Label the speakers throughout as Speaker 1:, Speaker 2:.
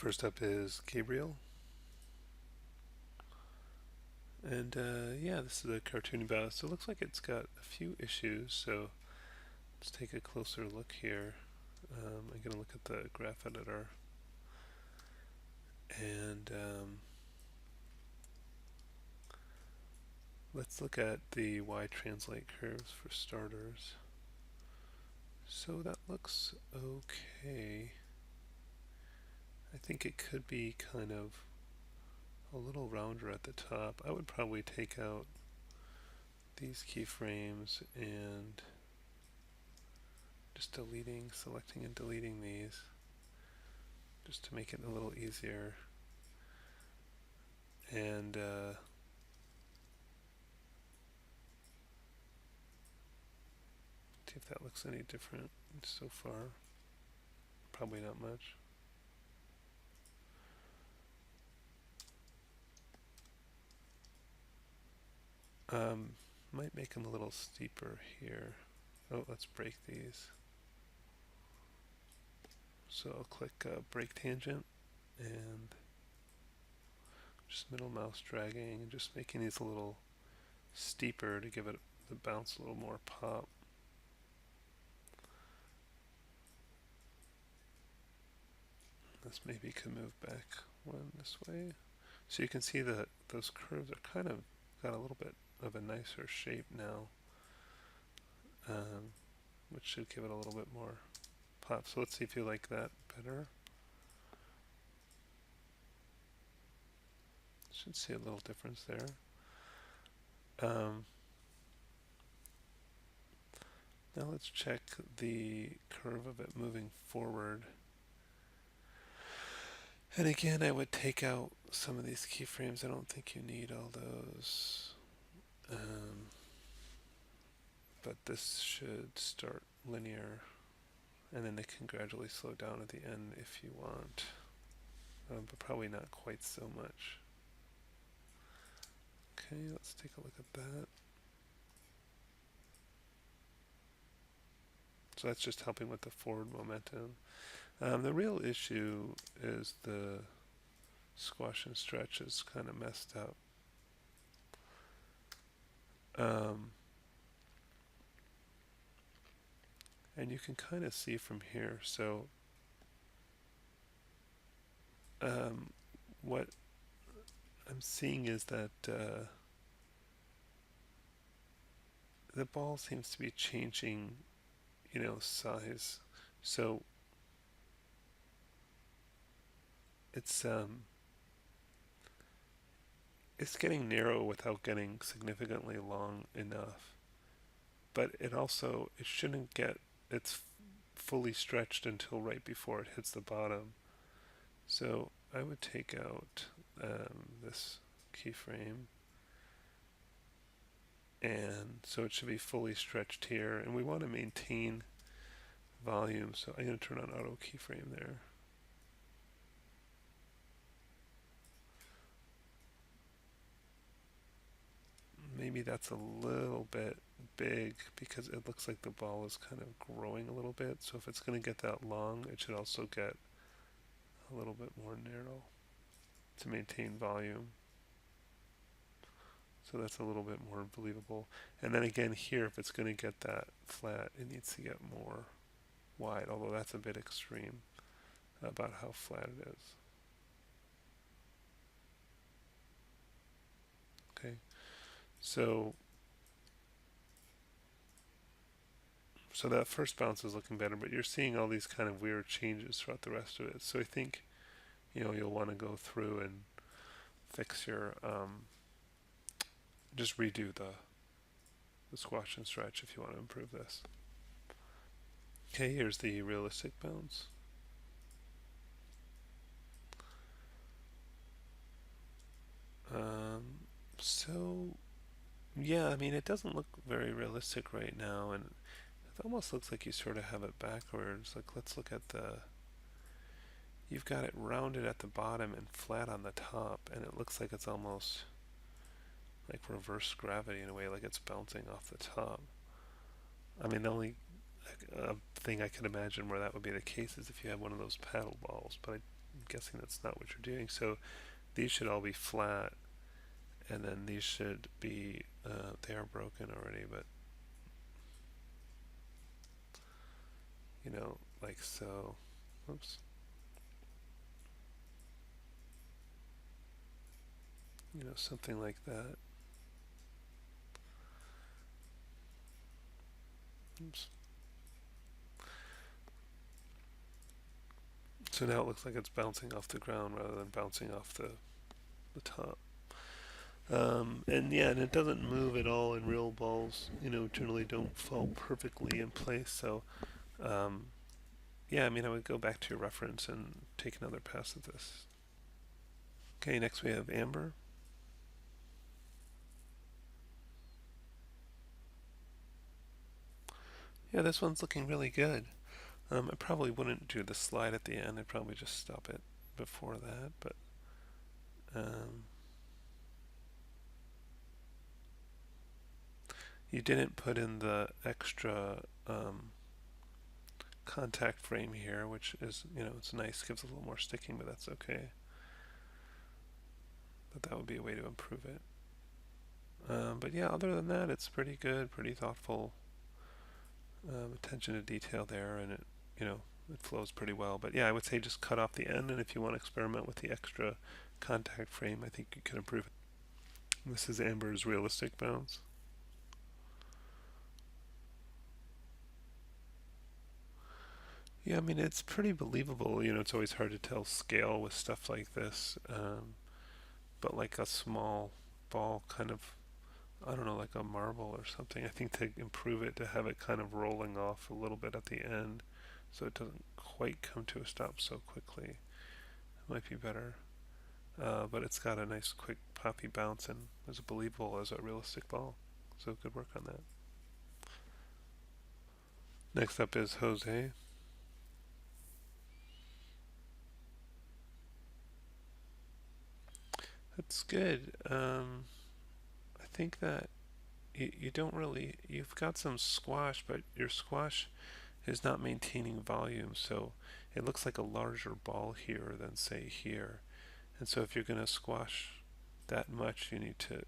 Speaker 1: First up is Gabriel. And yeah, this is a cartoon about it. So it looks like it's got a few issues. So let's take a closer look here. I'm going to look at the graph editor. And let's look at the Y translate curves for starters. So that looks okay. I think it could be kind of a little rounder at the top. I would probably take out these keyframes and just selecting and deleting these just to make it a little easier. And see if that looks any different so far. Probably not much. Might make them a little steeper here. Oh, let's break these. So I'll click break tangent and just middle mouse dragging and just making these a little steeper to give it the bounce a little more pop. This maybe could move back one this way. So you can see that those curves are kind of got a little bit of a nicer shape now, which should give it a little bit more pop. So let's see if you like that better. Should see a little difference there. Now let's check the curve of it moving forward. And again, I would take out some of these keyframes. I don't think you need all those. But this should start linear, and then it can gradually slow down at the end if you want, but probably not quite so much. Okay, let's take a look at that. So that's just helping with the forward momentum. The real issue is the squash and stretch is kind of messed up. And you can kind of see from here. So what I'm seeing is that the ball seems to be changing, size. So it's getting narrow without getting significantly long enough. But it shouldn't get it's fully stretched until right before it hits the bottom. So I would take out this keyframe, and so it should be fully stretched here, and we want to maintain volume, so I'm going to turn on auto keyframe there. Maybe that's a little bit big because it looks like the ball is kind of growing a little bit, so if it's going to get that long, it should also get a little bit more narrow to maintain volume. So that's a little bit more believable. And then again here, if it's going to get that flat, it needs to get more wide, although that's a bit extreme about how flat it is. Okay, so that first bounce is looking better, but you're seeing all these kind of weird changes throughout the rest of it. So I think you'll want to go through and fix your just redo the squash and stretch if you want to improve this. Okay, here's the realistic bounce. So yeah, I mean, it doesn't look very realistic right now, and it almost looks like you sort of have it backwards. Like, let's look at you've got it rounded at the bottom and flat on the top, and it looks like it's almost like reverse gravity in a way, like it's bouncing off the top. I mean, the only thing I could imagine where that would be the case is if you had one of those paddle balls, but I'm guessing that's not what you're doing. So these should all be flat, and then these should be, they are broken already, but like so. Oops. Something like that. Oops. So now it looks like it's bouncing off the ground rather than bouncing off the top. And yeah, and it doesn't move at all, and real balls, generally don't fall perfectly in place. So, um, yeah, I mean, I would go back to your reference and take another pass at this. Okay, next we have amber. Yeah, this one's looking really good. I probably wouldn't do the slide at the end. I'd probably just stop it before that, but um, you didn't put in the extra contact frame here, which is, it's nice, gives a little more sticking, but that's okay. But that would be a way to improve it. But yeah, other than that, it's pretty good, pretty thoughtful, attention to detail there, and it flows pretty well. But yeah, I would say just cut off the end, and if you want to experiment with the extra contact frame, I think you could improve it. This is Amber's realistic bounce. Yeah, I mean, it's pretty believable. It's always hard to tell scale with stuff like this, but like a small ball kind of, I don't know, like a marble or something. I think to improve it, to have it kind of rolling off a little bit at the end so it doesn't quite come to a stop so quickly. It might be better. But it's got a nice quick poppy bounce and is believable as a realistic ball. So good work on that. Next up is Jose. That's good. I think that you don't really, you've got some squash, but your squash is not maintaining volume, so it looks like a larger ball here than say here. And so if you're going to squash that much, you need to,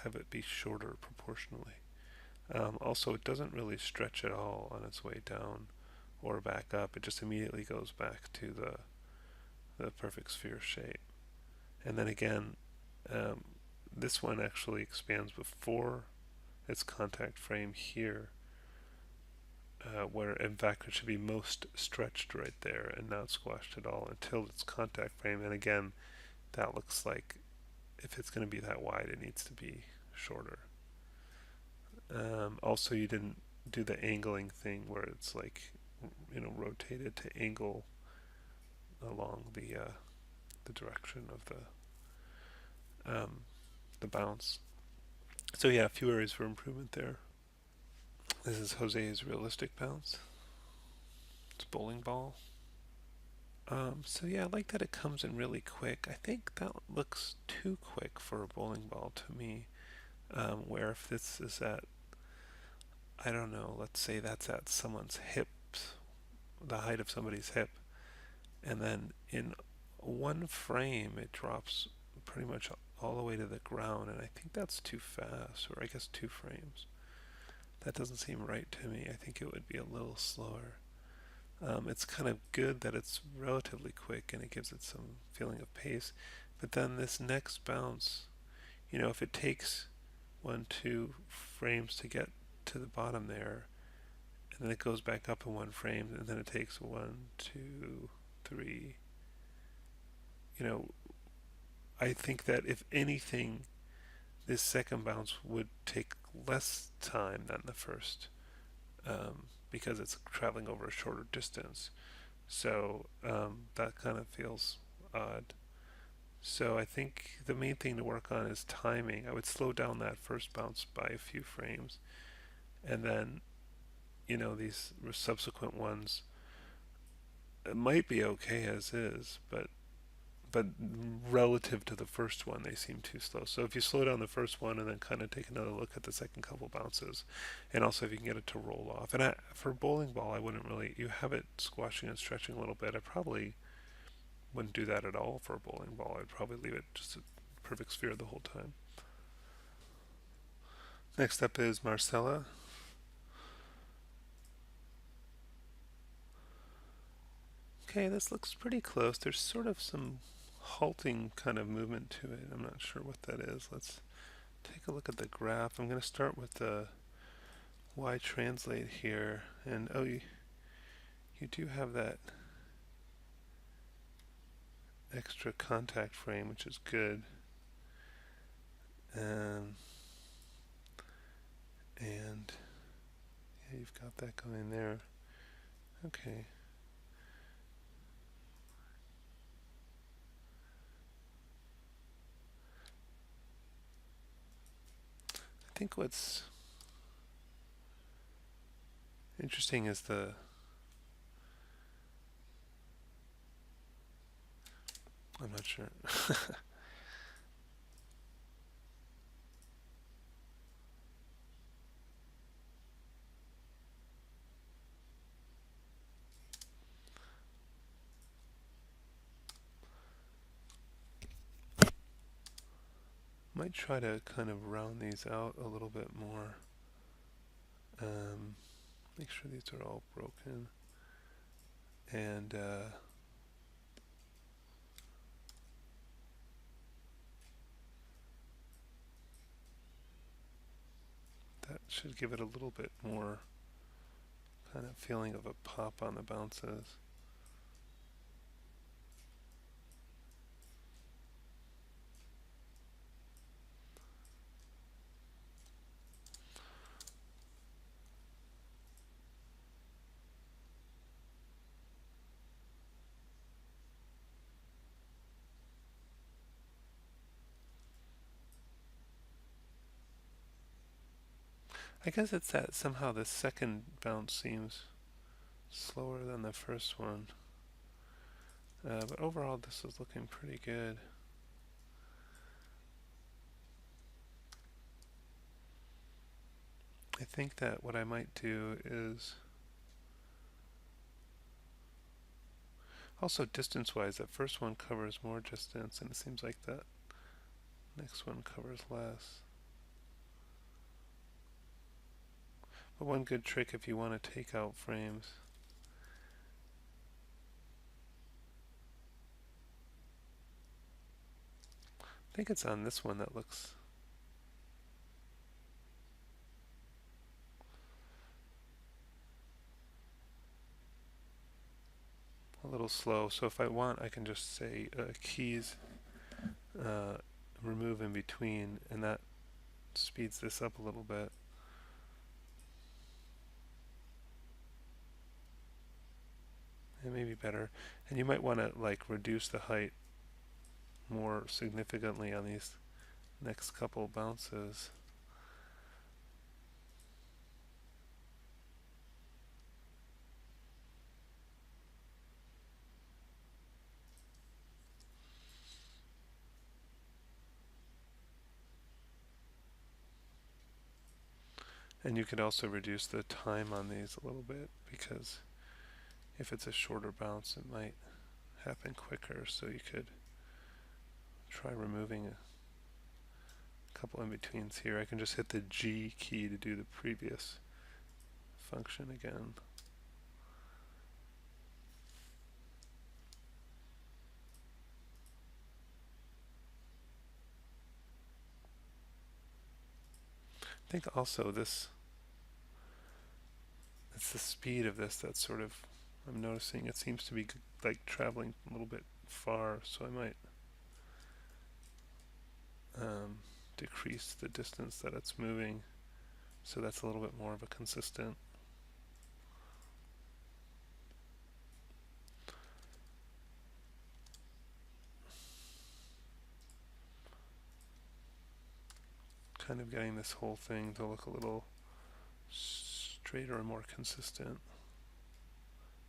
Speaker 1: have it be shorter proportionally. Also, it doesn't really stretch at all on its way down or back up. It just immediately goes back to the perfect sphere shape. And then again, um, this one actually expands before its contact frame here, where in fact it should be most stretched right there and not squashed at all until its contact frame. And again, that looks like if it's going to be that wide, it needs to be shorter. Also, you didn't do the angling thing where it's like, rotated to angle along the direction of the bounce. So yeah, a few areas for improvement there. This is Jose's realistic bounce. It's bowling ball. So yeah, I like that it comes in really quick. I think that looks too quick for a bowling ball to me. Where if this is at, I don't know, let's say that's at someone's hips, the height of somebody's hip, and then in one frame it drops pretty much all the way to the ground, and I think that's too fast, or I guess 2 frames. That doesn't seem right to me. I think it would be a little slower. It's kind of good that it's relatively quick and it gives it some feeling of pace. But then this next bounce, if it takes 1, 2 frames to get to the bottom there, and then it goes back up in 1 frame, and then it takes 1, 2, 3. I think that if anything, this second bounce would take less time than the first, because it's traveling over a shorter distance. So that kind of feels odd. So I think the main thing to work on is timing. I would slow down that first bounce by a few frames, and then these subsequent ones, it might be okay as is, but relative to the first one, they seem too slow. So if you slow down the first one and then kind of take another look at the second couple bounces, and also if you can get it to roll off. And for bowling ball, I wouldn't really. You have it squashing and stretching a little bit. I probably wouldn't do that at all for a bowling ball. I'd probably leave it just a perfect sphere the whole time. Next up is Marcella. Okay, this looks pretty close. There's sort of some halting kind of movement to it. I'm not sure what that is. Let's take a look at the graph. I'm going to start with the Y translate here. And oh, you do have that extra contact frame, which is good. And yeah, you've got that going there. Okay. I think what's interesting is I'm not sure. Might try to kind of round these out a little bit more. Make sure these are all broken. And that should give it a little bit more kind of feeling of a pop on the bounces. I guess it's that somehow the second bounce seems slower than the first one. But overall, this is looking pretty good. I think that what I might do is also distance-wise, that first one covers more distance, and it seems like that next one covers less. But one good trick if you want to take out frames I think it's on this one that looks a little slow. So if I want, I can just say keys remove in between, and that speeds this up a little bit. It may be better. And you might want to like reduce the height more significantly on these next couple bounces. And you could also reduce the time on these a little bit, because if it's a shorter bounce, it might happen quicker. So you could try removing a couple in-betweens here. I can just hit the G key to do the previous function again. I think also it's the speed of this that's sort of, I'm noticing it seems to be like traveling a little bit far, so I might decrease the distance that it's moving, so that's a little bit more of a consistent. Kind of getting this whole thing to look a little straighter and more consistent.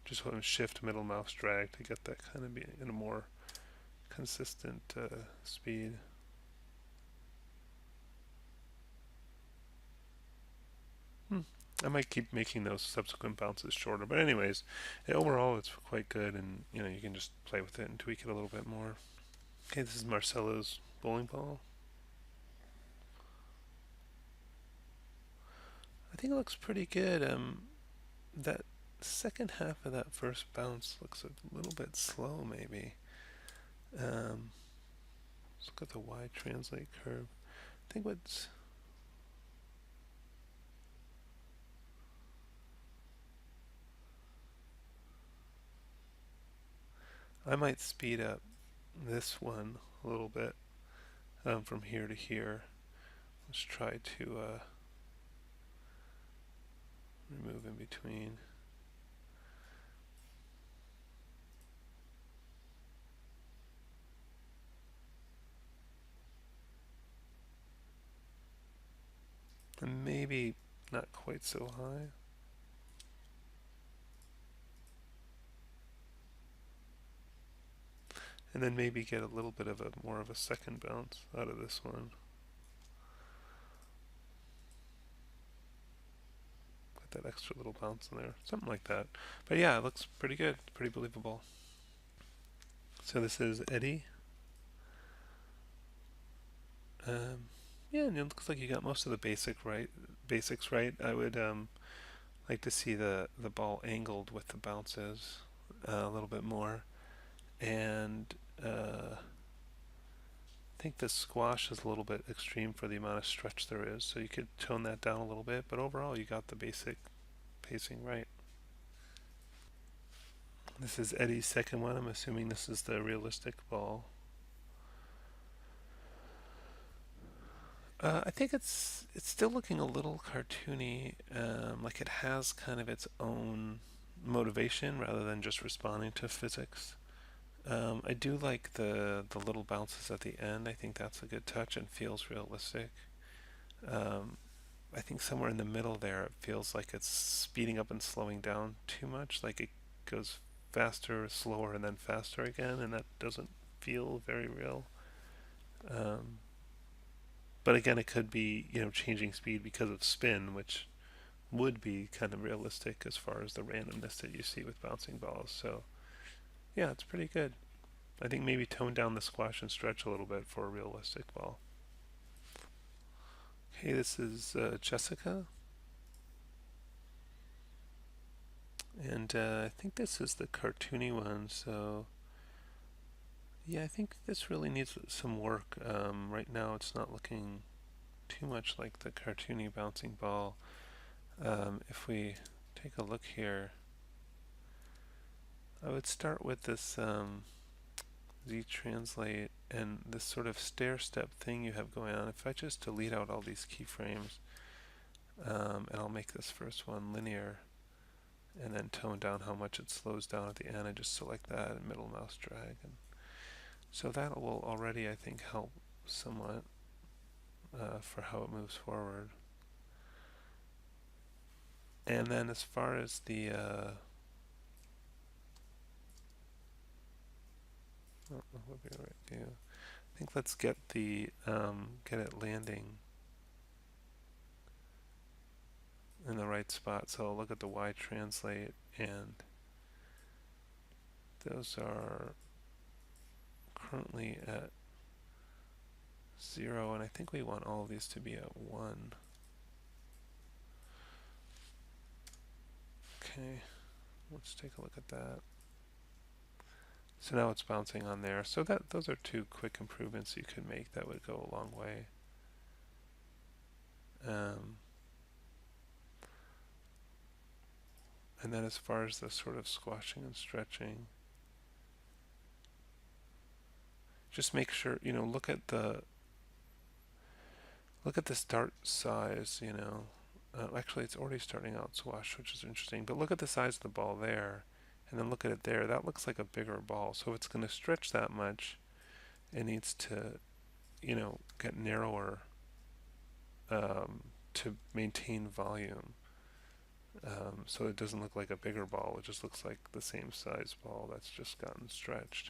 Speaker 1: Just want to shift middle mouse drag to get that kind of be in a more consistent speed. I might keep making those subsequent bounces shorter, but anyways, overall it's quite good, and you can just play with it and tweak it a little bit more. Okay, this is Marcelo's bowling ball. I think it looks pretty good. That second half of that first bounce looks a little bit slow, maybe. Um, let's look at the Y translate curve. I think what's I might speed up this one a little bit from here to here. Let's try to remove in between. And maybe not quite so high. And then maybe get a little bit of a more of a second bounce out of this one. Put that extra little bounce in there. Something like that. But yeah, it looks pretty good. Pretty believable. So this is Eddie. Yeah, and it looks like you got most of the basics right. I would like to see the ball angled with the bounces a little bit more, and I think the squash is a little bit extreme for the amount of stretch there is, so you could tone that down a little bit. But overall, you got the basic pacing right. This is Eddie's second one. I'm assuming this is the realistic ball. I think it's still looking a little cartoony, like it has kind of its own motivation rather than just responding to physics. I do like the little bounces at the end. I think that's a good touch and feels realistic. Um, I think somewhere in the middle there, it feels like it's speeding up and slowing down too much. Like it goes faster, slower, and then faster again, and that doesn't feel very real. Um, but again, it could be changing speed because of spin, which would be kind of realistic as far as the randomness that you see with bouncing balls. So yeah, it's pretty good. I think maybe tone down the squash and stretch a little bit for a realistic ball. Okay, this is Jessica, and I think this is the cartoony one. So yeah, I think this really needs some work. Right now, it's not looking too much like the cartoony bouncing ball. If we take a look here, I would start with this Z translate and this sort of stair step thing you have going on. If I just delete out all these keyframes, and I'll make this first one linear, and then tone down how much it slows down at the end, and just select that and middle mouse drag. And so that will already, I think, help somewhat for how it moves forward. And then as far as the what would be the right view? I think let's get the get it landing in the right spot. So I'll look at the Y translate, and those are currently at 0, and I think we want all of these to be at 1. Okay, let's take a look at that. So now it's bouncing on there. So those are two quick improvements you could make that would go a long way. Um, and then as far as the sort of squashing and stretching, just make sure, look at the start size. Actually, it's already starting out squash, which is interesting. But look at the size of the ball there, and then look at it there. That looks like a bigger ball. So if it's going to stretch that much, it needs to, get narrower to maintain volume. So it doesn't look like a bigger ball. It just looks like the same size ball that's just gotten stretched.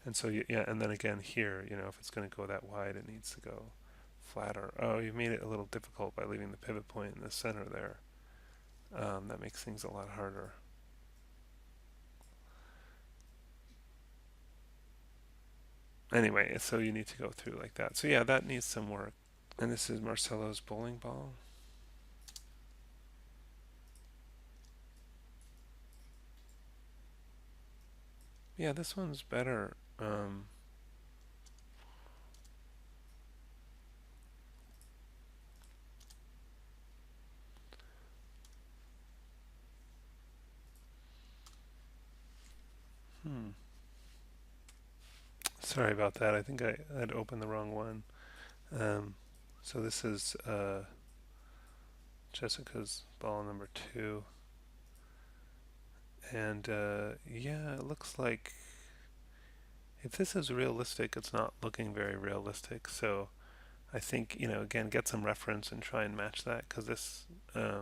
Speaker 1: And so, yeah, and then again here, if it's going to go that wide, it needs to go flatter. Oh, you made it a little difficult by leaving the pivot point in the center there. That makes things a lot harder. Anyway, so you need to go through like that. So yeah, that needs some work. And this is Marcelo's bowling ball. Yeah, this one's better. Hmm. Sorry about that. I think I'd opened the wrong one. Um, so this is Jessica's ball number two. And yeah, it looks like if this is realistic, it's not looking very realistic. So I think, again, get some reference and try and match that because this, I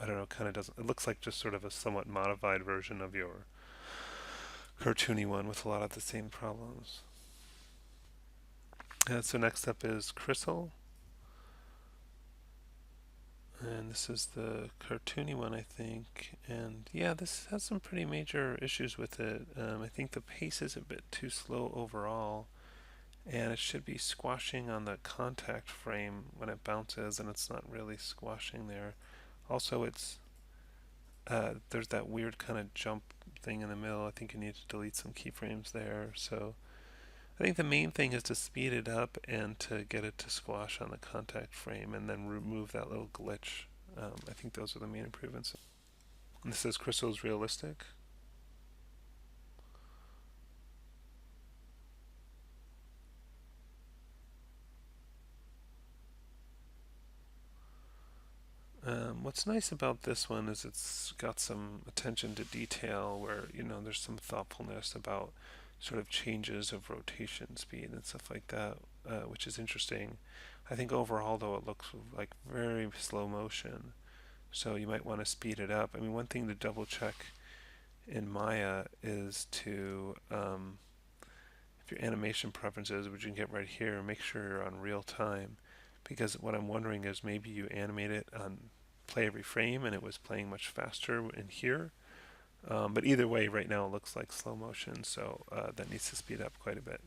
Speaker 1: don't know, kind of doesn't, it looks like just sort of a somewhat modified version of your cartoony one with a lot of the same problems. So next up is Crystal. And this is the cartoony one, I think. And yeah, this has some pretty major issues with it. I think the pace is a bit too slow overall, and it should be squashing on the contact frame when it bounces, and it's not really squashing there. Also, there's that weird kind of jump thing in the middle. I think you need to delete some keyframes there. So I think the main thing is to speed it up and to get it to squash on the contact frame and then remove that little glitch. I think those are the main improvements. And this is Crystal's realistic. What's nice about this one is it's got some attention to detail where, there's some thoughtfulness about sort of changes of rotation speed and stuff like that, which is interesting. I think overall, though, it looks like very slow motion. So you might want to speed it up. I mean, one thing to double check in Maya is to, if your animation preferences, which you can get right here, make sure you're on real time. Because what I'm wondering is maybe you animate it on play every frame and it was playing much faster in here. But either way, right now it looks like slow motion, so that needs to speed up quite a bit.